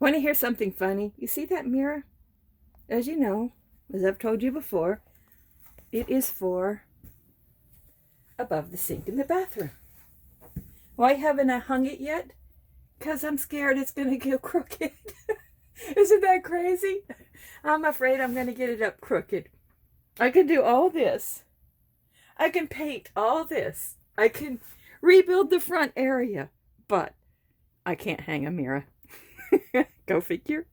Want to hear something funny? You see that mirror? As you know, as I've told you before, it is for above the sink in the bathroom. Why haven't I hung it yet? Because I'm scared it's going to get crooked. Isn't that crazy? I'm afraid I'm going to get it up crooked. I can do all this. I can paint all this. I can rebuild the front area, but I can't hang a mirror. Go figure.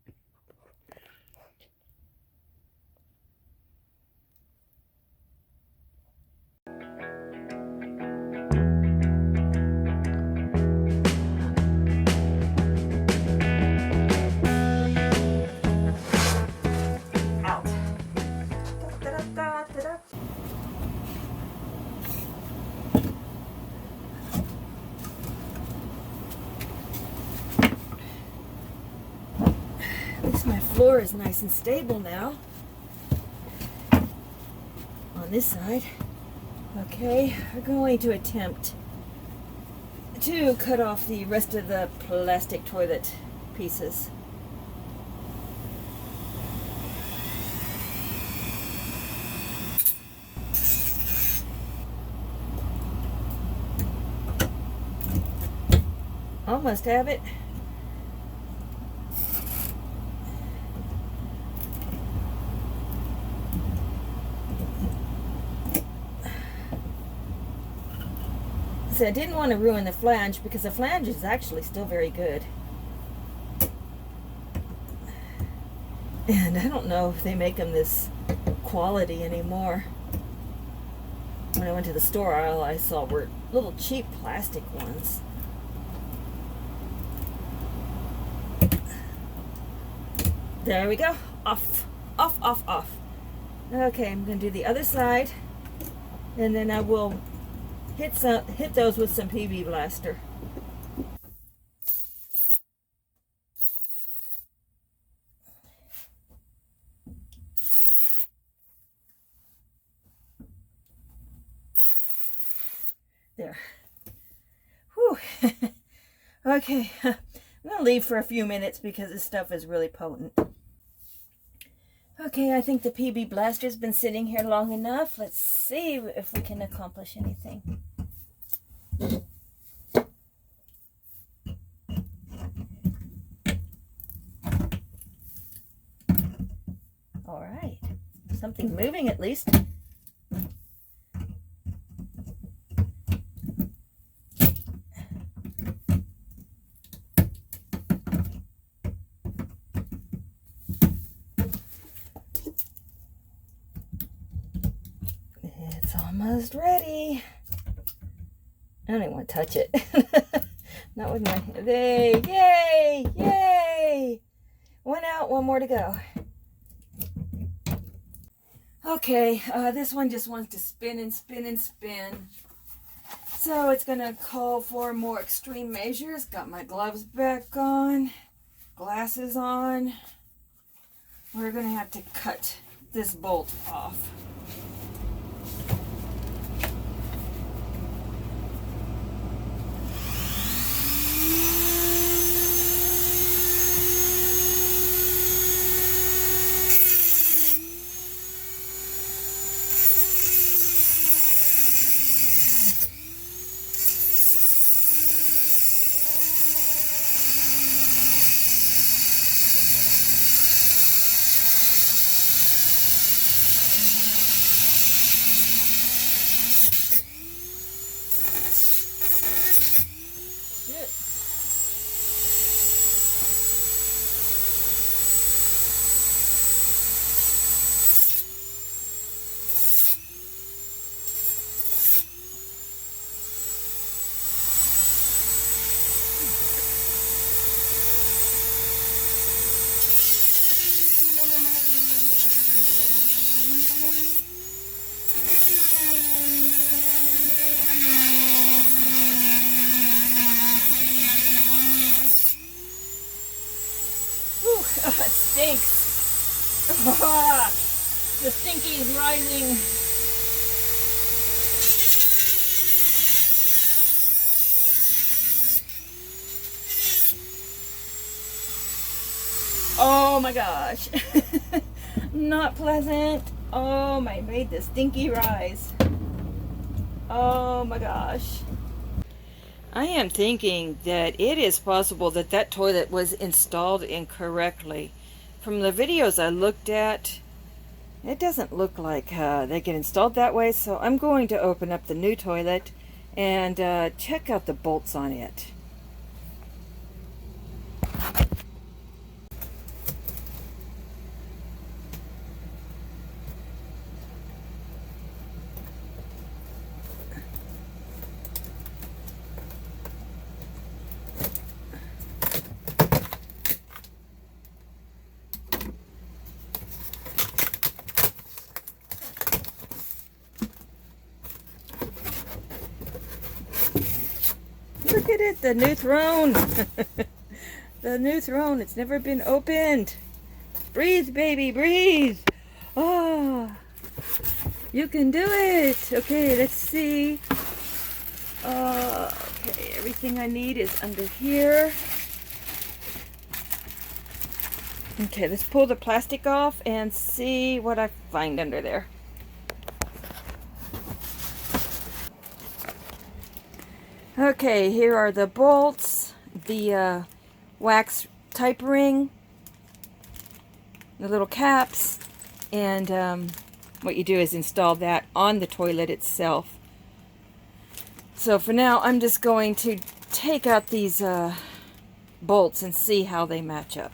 Out. Da-da-da-da-da. At least my floor is nice and stable now. On this side. Okay, we're going to attempt to cut off the rest of the plastic toilet pieces. Almost have it. So I didn't want to ruin the flange because the flange is actually still very good. And I don't know if they make them this quality anymore. When I went to the store, all I saw were little cheap plastic ones. There we go. Off, off, off, off. Okay, I'm going to do the other side, and then I will hit those with some PB Blaster. There. Whew. Okay, I'm going to leave for a few minutes because this stuff is really potent. Okay, I think the PB Blaster's been sitting here long enough. Let's see if we can accomplish anything. All right, something moving at least. It's almost ready. I don't even want to touch it. Not with my... Yay! Yay! One out, one more to go. Okay, this one just wants to spin and spin and spin. So it's going to call for more extreme measures. Got my gloves back on. Glasses on. We're going to have to cut this bolt off. It stinks. The stinky is rising. Oh my gosh. Not pleasant. Oh my, made the stinky rise. Oh my gosh. I am thinking that it is possible that that toilet was installed incorrectly. From the videos I looked at, it doesn't look like they get installed that way, so I'm going to open up the new toilet and check out the bolts on it. Look at it, the new throne. The new throne, it's never been opened. Breathe, baby, breathe. Oh, you can do it. Okay, let's see. Okay, everything I need is under here. Okay, let's pull the plastic off and see what I find under there. Okay, here are the bolts, the wax type ring, the little caps, and what you do is install that on the toilet itself. So for now, I'm just going to take out these bolts and see how they match up.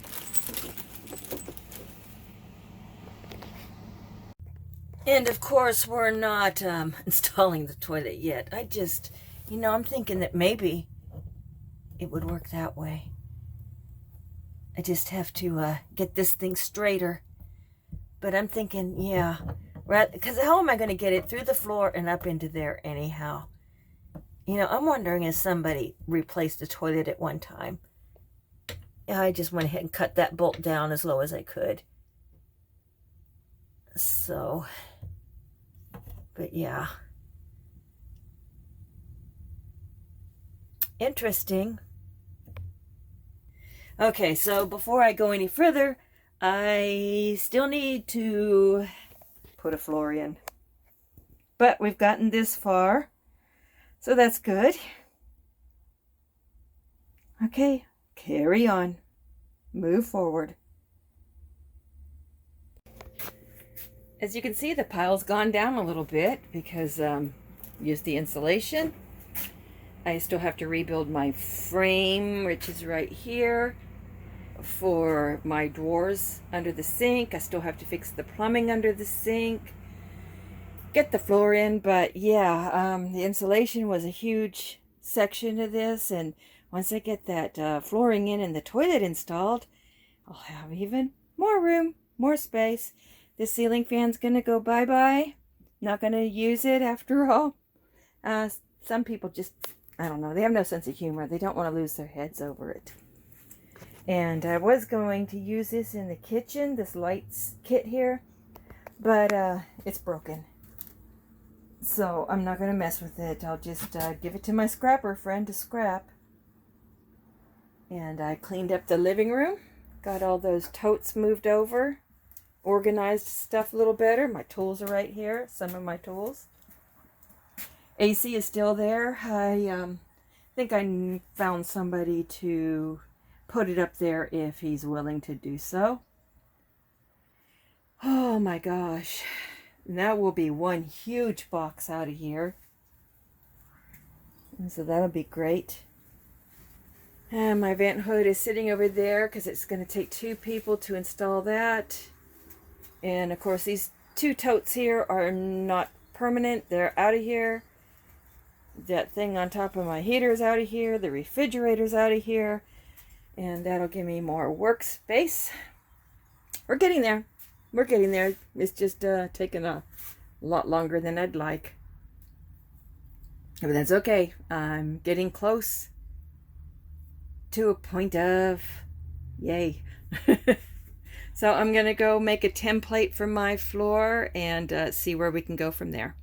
And of course, we're not installing the toilet yet. I'm thinking that maybe it would work that way. I just have to get this thing straighter. But I'm thinking, yeah, because how am I going to get it through the floor and up into there anyhow? I'm wondering if somebody replaced the toilet at one time. I just went ahead and cut that bolt down as low as I could. So, but yeah. Interesting. Okay, so before I go any further, I still need to put a floor in. But we've gotten this far, so that's good. Okay, carry on. Move forward. As you can see, the pile's gone down a little bit because used the insulation. I still have to rebuild my frame, which is right here, for my drawers under the sink. I still have to fix the plumbing under the sink, get the floor in. But yeah, the insulation was a huge section of this, and once I get that flooring in and the toilet installed, I'll have even more room, more space. This ceiling fan's gonna go bye-bye. Not gonna use it after all. Some people just, I don't know, they have no sense of humor. They don't want to lose their heads over it. And I was going to use this in the kitchen, this lights kit here, but it's broken. So I'm not going to mess with it. I'll just give it to my scrapper friend to scrap. And I cleaned up the living room, got all those totes moved over, organized stuff a little better. My tools are right here, some of my tools. AC is still there. I think I found somebody to put it up there if he's willing to do so. Oh my gosh. And that will be one huge box out of here. And so that'll be great. And my vent hood is sitting over there because it's going to take 2 people to install that. And of course these 2 totes here are not permanent. They're out of here. That thing on top of my heater is out of here. The refrigerator's out of here. And that'll give me more workspace. We're getting there. We're getting there. It's just taking a lot longer than I'd like. But that's okay. I'm getting close to a point of yay. So I'm going to go make a template for my floor and see where we can go from there.